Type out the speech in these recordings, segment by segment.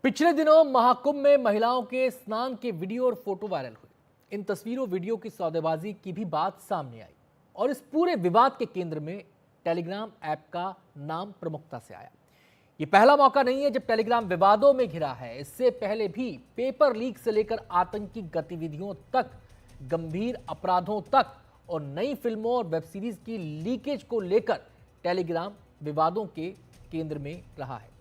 पिछले दिनों महाकुंभ में महिलाओं के स्नान के वीडियो और फोटो वायरल हुए। इन तस्वीरों वीडियो की सौदेबाजी की भी बात सामने आई और इस पूरे विवाद के केंद्र में टेलीग्राम ऐप का नाम प्रमुखता से आया। ये पहला मौका नहीं है जब टेलीग्राम विवादों में घिरा है। इससे पहले भी पेपर लीक से लेकर आतंकी गतिविधियों तक, गंभीर अपराधों तक और नई फिल्मों और वेब सीरीज की लीकेज को लेकर टेलीग्राम विवादों के केंद्र में रहा है।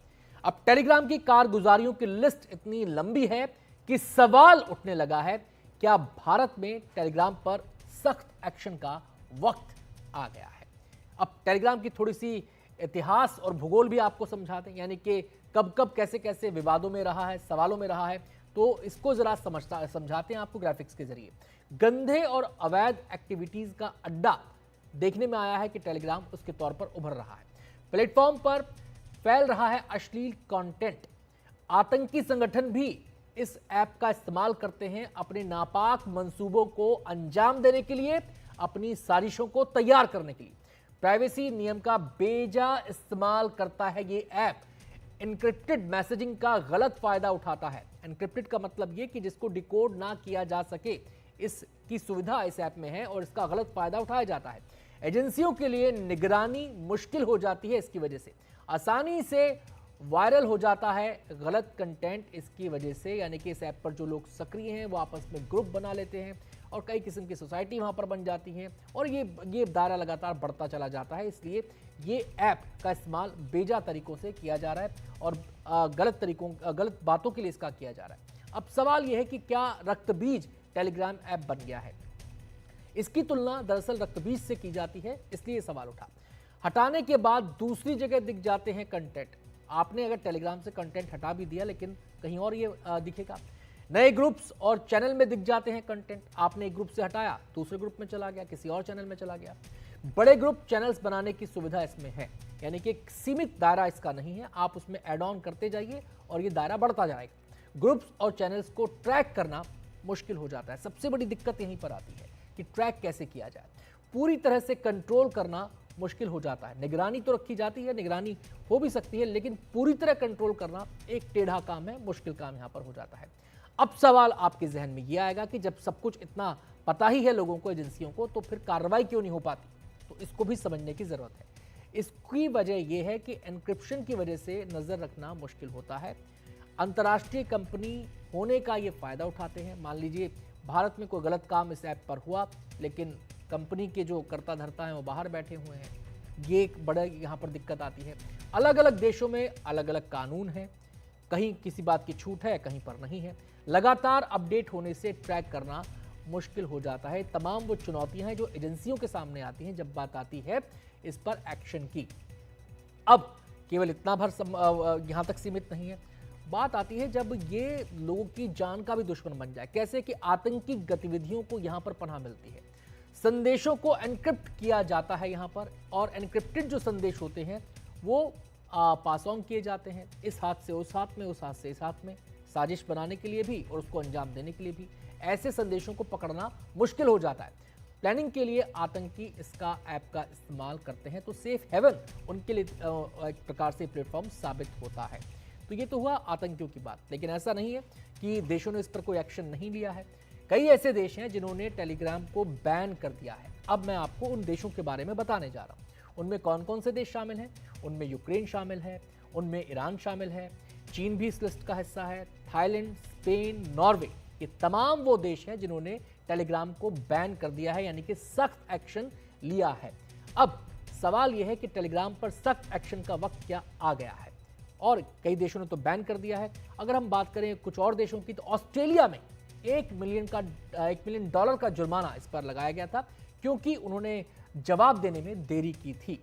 अब टेलीग्राम की कारगुजारियों की लिस्ट इतनी लंबी है कि सवाल उठने लगा है, क्या भारत में टेलीग्राम पर सख्त एक्शन का वक्त आ गया है। अब टेलीग्राम की थोड़ी सी इतिहास और भूगोल भी आपको समझाते हैं, यानी कि कब कब कैसे कैसे विवादों में रहा है, सवालों में रहा है, तो इसको जरा समझाते हैं आपको ग्राफिक्स के जरिए। गंदे और अवैध एक्टिविटीज का अड्डा देखने में आया है कि टेलीग्राम उसके तौर पर उभर रहा है। प्लेटफॉर्म पर फैल रहा है अश्लील कंटेंट। आतंकी संगठन भी इस ऐप का इस्तेमाल करते हैं अपने नापाक मंसूबों को अंजाम देने के लिए, अपनी साजिशों को तैयार करने के लिए। प्राइवेसी नियम का बेजा इस्तेमाल करता है ये ऐप। एन्क्रिप्टेड मैसेजिंग का गलत फायदा उठाता है। एन्क्रिप्टेड का मतलब ये कि जिसको डिकोड ना किया जा सके, इसकी सुविधा इस ऐप में है और इसका गलत फायदा उठाया जाता है। एजेंसियों के लिए निगरानी मुश्किल हो जाती है इसकी वजह से। आसानी से वायरल हो जाता है गलत कंटेंट इसकी वजह से, यानी कि इस ऐप पर जो लोग सक्रिय हैं वो आपस में ग्रुप बना लेते हैं और कई किस्म की सोसाइटी वहां पर बन जाती हैं और ये दायरा लगातार बढ़ता चला जाता है। इसलिए ये ऐप का इस्तेमाल बेजा तरीकों से किया जा रहा है और गलत बातों के लिए इसका किया जा रहा है। अब सवाल यह है कि क्या रक्तबीज टेलीग्राम ऐप बन गया है। इसकी तुलना दरअसल रक्तबीज से की जाती है, इसलिए सवाल उठा। हटाने के बाद दूसरी जगह दिख जाते हैं कंटेंट। आपने अगर टेलीग्राम से कंटेंट हटा भी दिया लेकिन कहीं और ये दिखेगा। नए ग्रुप्स और चैनल में दिख जाते हैं कंटेंट। आपने एक ग्रुप से हटाया, दूसरे ग्रुप में चला गया, किसी और चैनल में चला गया। बड़े ग्रुप चैनल्स बनाने की सुविधा इसमें है, यानी कि एक सीमित दायरा इसका नहीं है। आप उसमें एड ऑन करते जाइए और ये दायरा बढ़ता जाएगा। ग्रुप्स और चैनल्स को ट्रैक करना मुश्किल हो जाता है। सबसे बड़ी दिक्कत यहीं पर आती है कि ट्रैक कैसे किया जाए। पूरी तरह से कंट्रोल करना मुश्किल हो जाता है। निगरानी तो रखी जाती है, निगरानी हो भी सकती है, लेकिन पूरी तरह कंट्रोल करना एक टेढ़ा काम है, मुश्किल काम यहां पर हो जाता है। अब सवाल आपके जहन में यह आएगा कि जब सब कुछ इतना पता ही है लोगों को, एजेंसियों को, तो फिर कार्रवाई क्यों नहीं हो पाती। तो इसको भी समझने की जरूरत है। इसकी वजह यह है कि एन्क्रिप्शन की वजह से नजर रखना मुश्किल होता है। अंतर्राष्ट्रीय कंपनी होने का ये फायदा उठाते हैं। मान लीजिए भारत में कोई गलत काम इस ऐप पर हुआ, लेकिन कंपनी के जो कर्ता धर्ता हैं वो बाहर बैठे हुए हैं। ये एक बड़ा यहाँ पर दिक्कत आती है। अलग अलग देशों में अलग अलग कानून हैं, कहीं किसी बात की छूट है, कहीं पर नहीं है। लगातार अपडेट होने से ट्रैक करना मुश्किल हो जाता है। तमाम वो चुनौतियां हैं जो एजेंसियों के सामने आती हैं जब बात आती है इस पर एक्शन की। अब केवल इतना भर यहाँ तक सीमित नहीं है। बात आती है जब ये लोगों की जान का भी दुश्मन बन जाए। कैसे कि आतंकी गतिविधियों को यहाँ पर पनाह मिलती है। संदेशों को एनक्रिप्ट किया जाता है यहाँ पर, और एनक्रिप्टेड जो संदेश होते हैं वो पास ऑन किए जाते हैं, इस हाथ से उस हाथ में, उस हाथ से इस हाथ में, साजिश बनाने के लिए भी और उसको अंजाम देने के लिए भी। ऐसे संदेशों को पकड़ना मुश्किल हो जाता है। प्लानिंग के लिए आतंकी इसका ऐप का इस्तेमाल करते हैं, तो सेफ हेवन उनके लिए एक प्रकार से प्लेटफॉर्म साबित होता है। तो ये तो हुआ आतंकियों की बात, लेकिन ऐसा नहीं है कि देशों ने इस पर कोई एक्शन नहीं लिया है। कई ऐसे देश हैं जिन्होंने टेलीग्राम को बैन कर दिया है। अब मैं आपको उन देशों के बारे में बताने जा रहा हूं। उनमें कौन कौन से देश शामिल हैं। उनमें यूक्रेन शामिल है, उनमें ईरान शामिल है, चीन भी इस लिस्ट का हिस्सा है, थाईलैंड, स्पेन, नॉर्वे, ये तमाम वो देश हैं जिन्होंने टेलीग्राम को बैन कर दिया है, यानी कि सख्त एक्शन लिया है। अब सवाल यह है कि टेलीग्राम पर सख्त एक्शन का वक्त क्या आ गया है, और कई देशों ने तो बैन कर दिया है। अगर हम बात करें कुछ और देशों की, तो ऑस्ट्रेलिया में $1 मिलियन का जुर्माना इस पर लगाया गया था, क्योंकि उन्होंने जवाब देने में देरी की थी।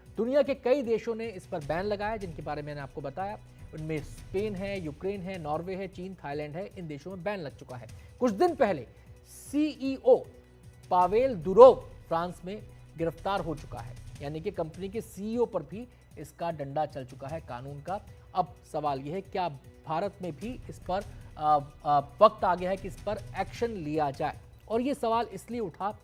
दुनिया के कई देशों ने इस पर बैन लगाया, जिनके बारे में मैंने आपको बताया। उनमें स्पेन है, यूक्रेन है, नॉर्वे है, चीन, थाईलैंड है। इन देशों में बैन लग चुका है। कुछ दिन पहले CEO पावेल दुरोव फ्रांस में गिरफ्तार हो चुका है, यानी कि कंपनी के CEO पर भी इसका डंडा चल चुका है कानून का। अब सवाल यह है क्या भारत में भी इस पर वक्त आ गया है कि इस पर एक्शन लिया जाए। और ये सवाल इसलिए उठा,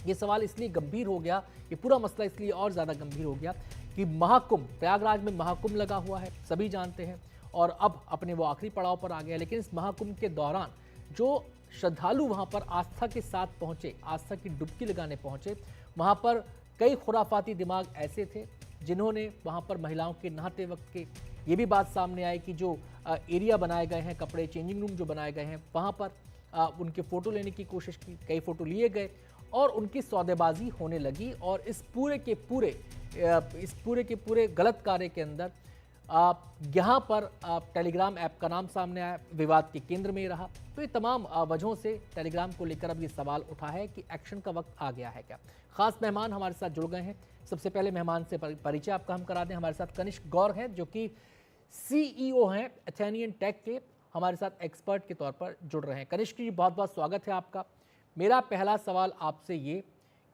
ये सवाल इसलिए गंभीर हो गया, ये पूरा मसला इसलिए और ज़्यादा गंभीर हो गया कि महाकुंभ, प्रयागराज में महाकुंभ लगा हुआ है, सभी जानते हैं, और अब अपने वो आखिरी पड़ाव पर आ गया। लेकिन इस महाकुंभ के दौरान जो श्रद्धालु वहां पर आस्था के साथ पहुंचे, आस्था की डुबकी लगाने पहुंचे, वहां पर कई खुराफाती दिमाग ऐसे थे जिन्होंने वहां पर महिलाओं के नहाते वक्त के ये भी बात सामने आई कि जो एरिया बनाए गए हैं, कपड़े चेंजिंग रूम जो बनाए गए हैं, वहां पर उनके फोटो लेने की कोशिश की, कई फोटो लिए गए और उनकी सौदेबाजी होने लगी। और इस पूरे के पूरे गलत कार्य के अंदर यहाँ पर टेलीग्राम ऐप का नाम सामने आया, विवाद के केंद्र में रहा। तो ये तमाम वजहों से टेलीग्राम को लेकर अब ये सवाल उठा है कि एक्शन का वक्त आ गया है क्या। खास मेहमान हमारे साथ जुड़ गए हैं। सबसे पहले मेहमान से परिचय आपका हम करा दें। हमारे साथ कनिष्क गौर हैं जो कि CEO हैं एथेनियन टेक के, हमारे साथ एक्सपर्ट के तौर पर जुड़ रहे हैं। कनिष्क जी, बहुत बहुत स्वागत है आपका। मेरा पहला सवाल आपसे ये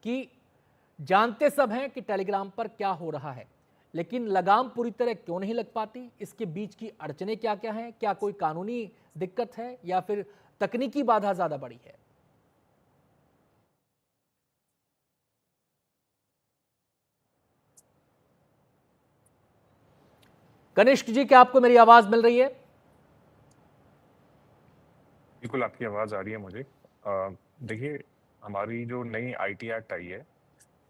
कि जानते सब हैं कि टेलीग्राम पर क्या हो रहा है, लेकिन लगाम पूरी तरह क्यों नहीं लग पाती? इसके बीच की अड़चनें क्या क्या हैं? क्या कोई कानूनी दिक्कत है या फिर तकनीकी बाधा ज्यादा बड़ी है? कनिष्क जी, क्या आपको मेरी आवाज मिल रही है? बिल्कुल आपकी आवाज़ आ रही है मुझे। देखिए, हमारी जो नई आईटी एक्ट आई है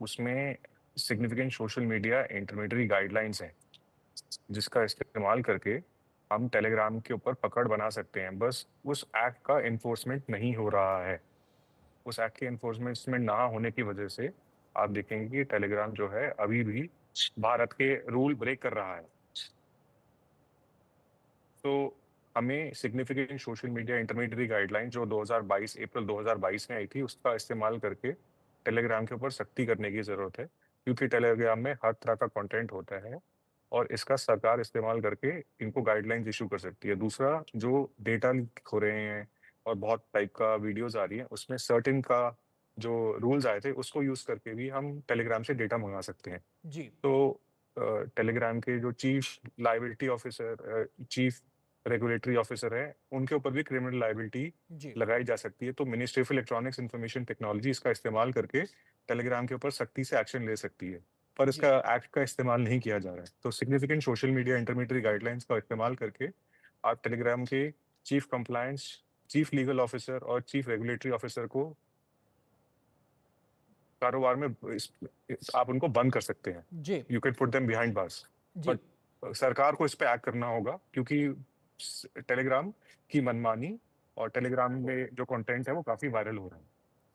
उसमें significant social media intermediate guidelines हैं जिसका इस्तेमाल करके हम टेलीग्राम के ऊपर पकड़ बना सकते हैं। बस उस एक्ट का इन्फोर्समेंट नहीं हो रहा है। उस एक्ट के इन्फोर्समेंट ना होने की वजह से आप देखेंगे कि टेलीग्राम जो है अभी भी भारत के रूल ब्रेक कर रहा है। तो हमें significant social media intermediate guideline जो 2022 अप्रैल 2022 में आई थी उसका इस्तेमाल करके टेलीग्राम के ऊपर सख्ती करने की ज़रूरत है, क्योंकि टेलीग्राम में हर तरह का कंटेंट होता है और इसका सरकार इस्तेमाल करके इनको गाइडलाइंस इशू कर सकती है। दूसरा, जो डेटा लीक हो रहे हैं और बहुत टाइप का वीडियोस आ रही हैं उसमें सर्टेन का जो रूल्स आए थे उसको यूज़ करके भी हम टेलीग्राम से डेटा मंगा सकते हैं। जी तो टेलीग्राम के जो chief liability officer, chief regulatory officer है, उनके ऊपर भी क्रिमिनल लाइबिलिटी जी लगाई जा सकती है। तो ministry of electronics information technology इसका इस्तेमाल करके टेलीग्राम के ऊपर सख्ती से एक्शन ले सकती है, पर जी इसका एक्ट का इस्तेमाल नहीं किया जा रहा है। तो significant social media intermediate guidelines का इस्तेमाल करके आप टेलीग्राम के chief compliance, chief legal officer और चीफ रेगुलेटरी ऑफिसर को कारोबार में आप उनको बंद कर सकते हैं। जी you can put them behind bars. जी बट सरकार को इस पे एक्ट करना होगा, क्योंकि टेलीग्राम की मनमानी और टेलीग्राम में जो कंटेंट है वो काफी वायरल हो रहा है।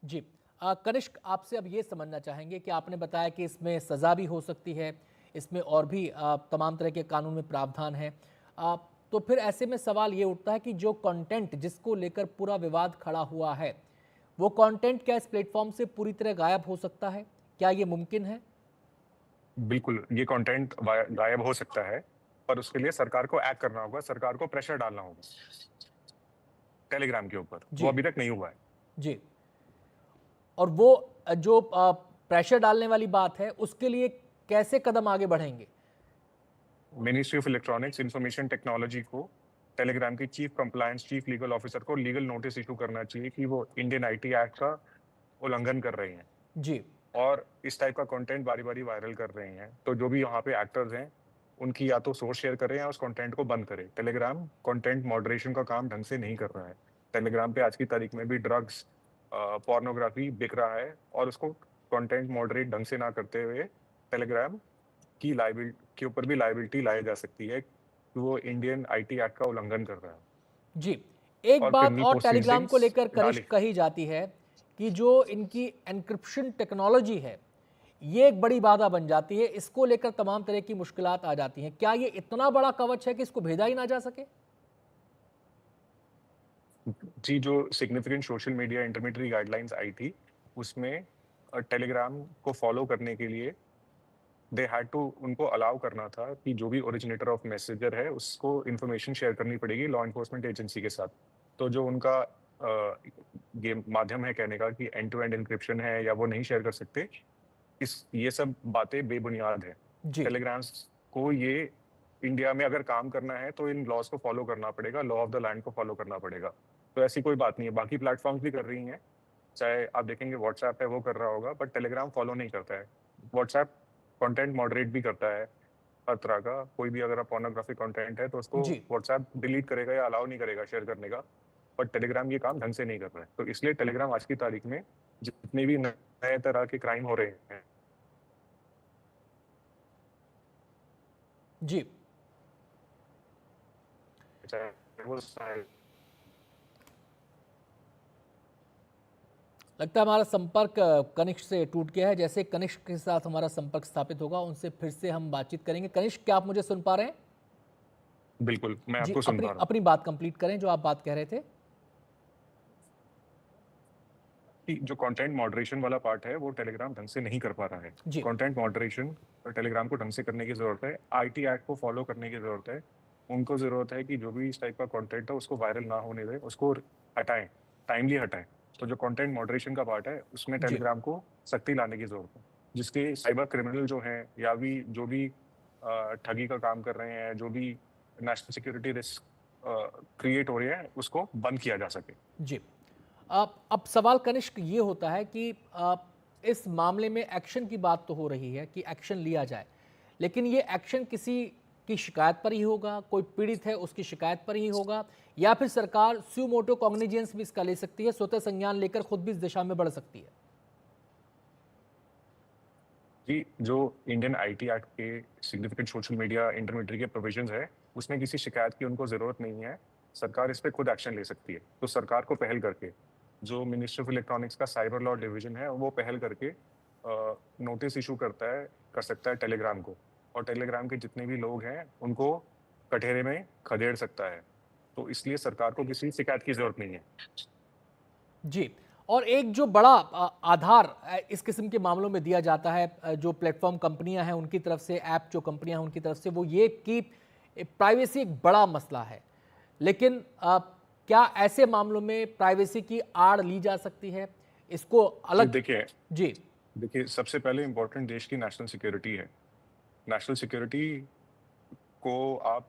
जी कनिष्क, आपसे अब ये समझना चाहेंगे कि आपने बताया कि इसमें सज़ा भी हो सकती है, इसमें और भी तमाम तरह के कानून में प्रावधान है। तो फिर ऐसे में सवाल ये उठता है कि जो कंटेंट जिसको लेकर पूरा विवाद खड़ा हुआ है, वो कंटेंट क्या इस प्लेटफॉर्म से पूरी तरह गायब हो सकता है? क्या ये मुमकिन है? बिल्कुल, ये कंटेंट गायब हो सकता है, पर उसके लिए सरकार को एक्ट करना होगा, सरकार को प्रेशर डालना होगा टेलीग्राम के ऊपर। वो जी अभी तक नहीं हुआ है। जी। और वो जो प्रेशर डालने वाली बात है, उसके लिए कैसे कदम आगे बढ़ेंगे? Ministry of electronics information technology को टेलीग्राम की chief compliance, chief legal officer को लीगल नोटिस इशू करना चाहिए कि वो इंडियन आईटी एक्ट का उल्लंघन कर रहे हैं जी और इस टाइप का कंटेंट बारी बारी वायरल कर रहे हैं। तो जो भी वहाँ पे एक्टर्स हैं उनकी या तो सोर्स शेयर करें या उस कंटेंट को बंद करें। टेलीग्राम कंटेंट मॉडरेशन का काम ढंग से नहीं कर रहा है। टेलीग्राम पे आज की तारीख में भी ड्रग्स, पोर्नोग्राफी बिक रहा है और उसको कंटेंट मॉडरेट ढंग से ना करते हुए टेलीग्राम की लाइबिलिटी के ऊपर भी लाइबिलिटी लाई जा सकती है कि वो इंडियन आईटी एक्ट का उल्लंघन कर रहा है जी। एक और बात क्रिमिनल और टेलीग्राम को प्रोसीडिंग्स लेकर डाली। कनिष्क कही जाती है कि जो इनकी एन्क्रिप्शन टेक्नोलॉजी है, ये एक बड़ी बाधा बन जाती है। इसको लेकर तमाम तरह की मुश्किलात आ जाती हैं। क्या ये इतना बड़ा कवच है कि इसको भेदा ही ना जा सके? जी, जो significant social media intermediate guidelines आई थी उसमें टेलीग्राम को फॉलो करने के लिए दे हैड टू, उनको अलाउ करना था कि जो भी ओरिजिनेटर ऑफ मैसेजर है उसको इन्फॉर्मेशन शेयर करनी पड़ेगी लॉ इन्फोर्समेंट एजेंसी के साथ। तो जो उनका गेम माध्यम है कहने का कि एंड टू एंड इंक्रिप्शन है या वो नहीं शेयर कर सकते, इस ये सब बातें बेबुनियाद है। जी टेलीग्राम्स को ये इंडिया में अगर काम करना है तो इन लॉज को फॉलो करना पड़ेगा, लॉ ऑफ द लैंड को फॉलो करना पड़ेगा। तो ऐसी कोई बात नहीं है, बाकी प्लेटफॉर्म्स भी कर रही हैं। चाहे आप देखेंगे व्हाट्सएप है वो कर रहा होगा, बट टेलीग्राम फॉलो नहीं करता है। व्हाट्सएप कंटेंट मॉडरेट भी करता है, हर तरह का। कोई भी अगर आप पोर्नोग्राफिक कंटेंट है तो उसको जी व्हाट्सएप डिलीट करेगा या अलाउ नहीं करेगा शेयर करने का। पर टेलीग्राम ये काम ढंग से नहीं कर रहा है, तो इसलिए टेलीग्राम आज की तारीख में जितने भी नए तरह के क्राइम हो रहे हैं, जी। चाहे वो लगता है हमारा संपर्क कनिष्क से टूट गया है। जैसे कनिष्क के साथ हमारा संपर्क स्थापित होगा, उनसे फिर से हम बातचीत करेंगे। कनिष्क, क्या आप मुझे सुन पा रहे हैं? बिल्कुल मैं जी, आपको सुन अपनी पा रहा हूँ अपनी बात कंप्लीट करें, जो आप बात कह रहे थे। कि जो कंटेंट मॉडरेशन वाला पार्ट है वो टेलीग्राम ढंग से नहीं कर पा रहा है। जी कंटेंट मॉडरेशन टेलीग्राम को ढंग से करने की जरूरत है, आईटी एक्ट को फॉलो करने की जरूरत है। उनको जरूरत है कि जो भी इस टाइप का कंटेंट है उसको वायरल ना होने दें, उसको हटाएं, टाइमली हटाएं। तो जो कंटेंट मॉडरेशन का पार्ट है उसमें जी टेलीग्राम को सख्ती लाने की जरूरत है, जिसके साइबर क्रिमिनल जो हैं या भी जो भी ठगी का काम कर रहे हैं, जो भी नेशनल सिक्योरिटी रिस्क क्रिएट हो रही है, उसको बंद किया जा सके। जी। अब सवाल कनिष्क ये होता है कि इस मामले में एक्शन की बात तो हो रही है कि एक्शन लिया जाए, लेकिन ये एक्शन किसी की शिकायत पर ही होगा, कोई पीड़ित है उसकी शिकायत पर ही होगा, या फिर सरकार स्यू मोटो कॉग्निजेंस भी इसका ले सकती है, स्वतः संज्ञान लेकर खुद भी इस दिशा में बढ़ सकती है? जी, जो इंडियन आईटी एक्ट के सिग्निफिकेंट सोशल मीडिया इंटरमीडिएट के प्रोविजंस है, उसमें किसी शिकायत की उनको जरूरत नहीं है। सरकार इस पे खुद एक्शन ले सकती है। तो सरकार को पहल करके, जो मिनिस्ट्री ऑफ इलेक्ट्रॉनिक्स का साइबर लॉ डिवीजन है, वो पहल करके नोटिस इशू कर सकता है टेलीग्राम को, और टेलीग्राम के जितने भी लोग हैं उनको कटघरे में खदेड़ सकता है। तो इसलिए सरकार को किसी शिकायत की जरूरत नहीं है। जी। और एक जो बड़ा आधार इस किस्म के मामलों में दिया जाता है, जो प्लेटफॉर्म कंपनियां हैं उनकी तरफ से, ऐप जो कंपनियां हैं उनकी तरफ से, वो ये कि प्राइवेसी एक बड़ा मसला है। लेकिन क्या ऐसे मामलों में प्राइवेसी की आड़ ली जा सकती है? इसको जी अलग। देखिए, जी सबसे पहले इम्पोर्टेंट देश की नेशनल सिक्योरिटी है। नेशनल सिक्योरिटी को आप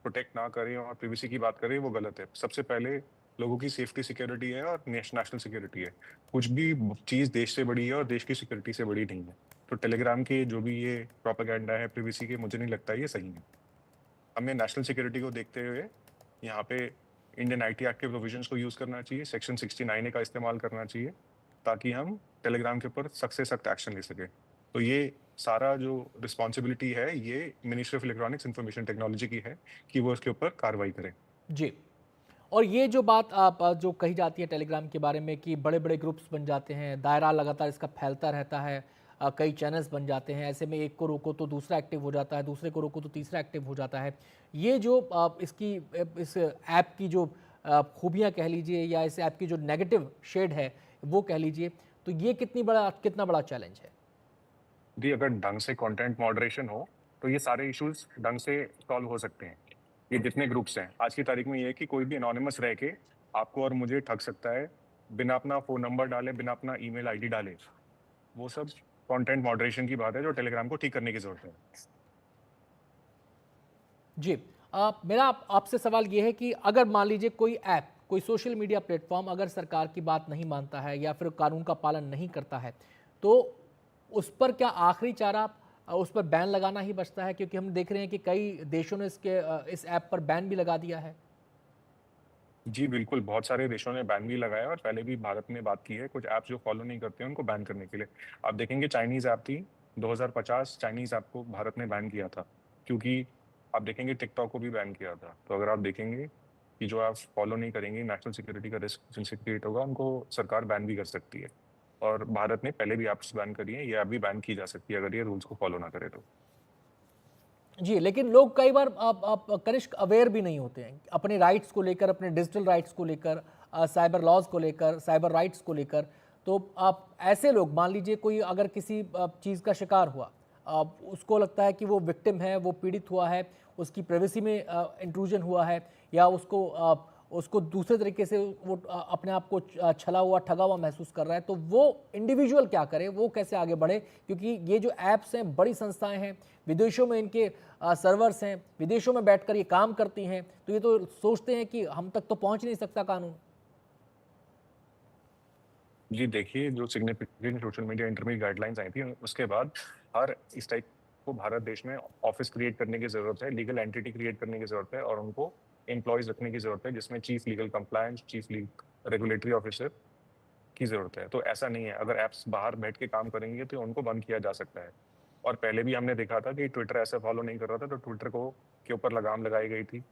प्रोटेक्ट ना करें और प्रिवेसी की बात करें, वो गलत है। सबसे पहले लोगों की सेफ्टी सिक्योरिटी है और नेशनल सिक्योरिटी है। कुछ भी चीज देश से बड़ी है और देश की सिक्योरिटी से बड़ी नहीं है। तो टेलीग्राम के जो भी ये प्रोपेगेंडा है प्रिवेसी के, मुझे नहीं लगता ये सही है। हमें नेशनल सिक्योरिटी को देखते हुए यहाँ पे इंडियन आईटी एक्ट के प्रोविजंस को यूज करना चाहिए, सेक्शन 69A का इस्तेमाल करना चाहिए, ताकि हम टेलीग्राम के ऊपर सख्त से सख्त एक्शन ले सके। तो ये सारा जो रिस्पॉन्सिबिलिटी है ये ministry of electronics information technology की है कि वो इसके ऊपर कार्रवाई करे। जी। और ये जो बात आप जो कही जाती है टेलीग्राम के बारे में कि बड़े बड़े ग्रुप्स बन जाते हैं, दायरा लगातार इसका फैलता रहता है, कई चैनल्स बन जाते हैं, ऐसे में एक को रोको तो दूसरा एक्टिव हो जाता है, दूसरे को रोको तो तीसरा एक्टिव हो जाता है। ये जो इस ऐप की जो खूबियाँ कह लीजिए, या इस ऐप की जो नेगेटिव शेड है वो कह लीजिए, तो ये कितना बड़ा चैलेंज है? जी, अगर ढंग से कंटेंट मॉडरेशन हो तो ये सारे इश्यूज ढंग से सॉल्व हो सकते हैं। ये जितने ग्रुप्स हैं आज की तारीख में, ये है कि कोई भी एनोनिमस रह के आपको और मुझे ठग सकता है, बिना अपना फोन नंबर डाले, बिना अपना ईमेल आईडी डाले। वो सब कंटेंट मॉडरेशन की बात है जो टेलीग्राम को ठीक करने की जरूरत है। जी। मेरा आपसे सवाल ये है कि अगर मान लीजिए कोई ऐप, कोई सोशल मीडिया प्लेटफॉर्म अगर सरकार की बात नहीं मानता है या फिर कानून का पालन नहीं करता है, तो उस पर क्या आखिरी चारा उस पर बैन लगाना ही बचता है? क्योंकि हम देख रहे हैं कि कई देशों ने इस ऐप पर बैन भी लगा दिया है। जी बिल्कुल, बहुत सारे देशों ने बैन भी लगाया और पहले भी भारत ने बात की है कुछ ऐप जो फॉलो नहीं करते हैं उनको बैन करने के लिए। आप देखेंगे चाइनीज ऐप थी, 2050 चाइनीज ऐप को भारत ने बैन किया था, क्योंकि आप देखेंगे टिकटॉक को भी बैन किया था। तो अगर आप देखेंगे कि जो आप फॉलो नहीं करेंगे, नेशनल सिक्योरिटी का रिस्क जिनसे क्रिएट होगा, उनको सरकार बैन भी कर सकती है। और भारत ने पहले भी ऐप्स बैन करी है, ये ऐप भी बैन की जा सकती है अगर ये रूल्स को फॉलो ना करे तो। जी, लेकिन लोग कई बार कनिष्क अवेयर भी नहीं होते हैं अपने राइट्स को लेकर, अपने डिजिटल राइट्स को लेकर, साइबर लॉज को लेकर, साइबर राइट्स को लेकर। तो आप ऐसे लोग, मान लीजिए कोई अगर किसी चीज़ का शिकार हुआ, उसको लगता है कि वो विक्टिम है, वो पीड़ित हुआ है, उसकी प्राइवेसी में इंट्रूजन हुआ है, या उसको दूसरे तरीके से वो अपने आप को छला हुआ, ठगा हुआ महसूस कर रहा है, तो वो इंडिविजुअल क्या करे, वो कैसे आगे बढ़े? क्योंकि ये जो ऐप्स हैं बड़ी संस्थाएं हैं, विदेशों में इनके सर्वर्स हैं, विदेशों में बैठकर ये काम करती हैं, तो ये तो सोचते हैं कि हम तक तो पहुंच नहीं सकता कानून। जी देखिए, जो significant social media intermediate guidelines आई थी उसके बाद हर इस टाइप को भारत देश में ऑफिस क्रिएट करने की ज़रूरत है, लीगल एंटिटी क्रिएट करने की ज़रूरत है और उनको एम्प्लॉइज़ रखने की ज़रूरत है, जिसमें chief legal compliance, chief regulatory officer की ज़रूरत है। तो ऐसा नहीं है, अगर ऐप्स बाहर बैठ के काम करेंगे तो उनको बंद किया जा सकता है। और पहले भी हमने देखा था कि ट्विटर ऐसे फॉलो नहीं कर रहा था, तो ट्विटर को के ऊपर लगाम लगाई गई थी।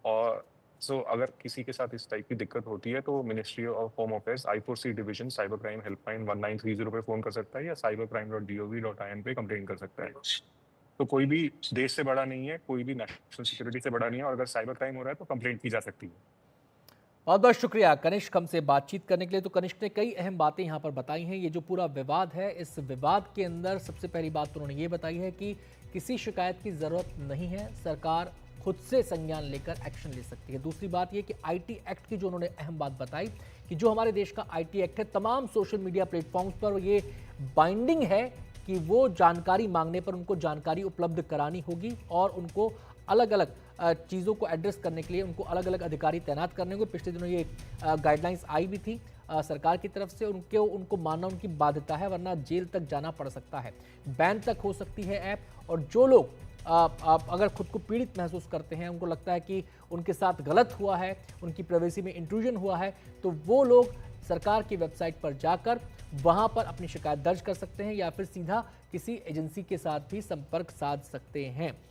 और अगर किसी के साथ इस टाइप की दिक्कत होती है तो ministry of home affairs I4C division cyber crime helpline 1930 पे फ़ोन कर सकता है या cybercrime.gov.in पे कंप्लेंट कर सकता है। तो कोई भी देश से बड़ा नहीं है, कोई भी नेशनल सिक्योरिटी से बड़ा नहीं है और अगर साइबर क्राइम हो रहा है तो कंप्लेंट की जा सकती है। बहुत बहुत शुक्रिया कनिष्क हमसे बातचीत करने के लिए। तो कनिष्क ने कई अहम बातें यहाँ पर बताई हैं। ये जो पूरा विवाद है, इस विवाद के अंदर सबसे पहली बात तो उन्होंने ये बताई है कि किसी शिकायत की ज़रूरत नहीं है, सरकार खुद से संज्ञान लेकर एक्शन ले सकती है। दूसरी बात ये कि आईटी एक्ट की जो उन्होंने अहम बात बताई कि जो हमारे देश का आईटी एक्ट है, तमाम सोशल मीडिया प्लेटफॉर्म्स पर ये बाइंडिंग है कि वो जानकारी मांगने पर उनको जानकारी उपलब्ध करानी होगी और उनको अलग अलग चीज़ों को एड्रेस करने के लिए उनको अलग अलग अधिकारी तैनात करने होंगे। पिछले दिनों ये गाइडलाइंस आई भी थी सरकार की तरफ से। उनको मानना उनकी बाध्यता है, वरना जेल तक जाना पड़ सकता है, बैन तक हो सकती है ऐप। और जो लोग अगर खुद को पीड़ित महसूस करते हैं, उनको लगता है कि उनके साथ गलत हुआ है, उनकी प्राइवेसी में इंट्रूजन हुआ है, तो वो लोग सरकार की वेबसाइट पर जाकर वहां पर अपनी शिकायत दर्ज कर सकते हैं या फिर सीधा किसी एजेंसी के साथ भी संपर्क साध सकते हैं।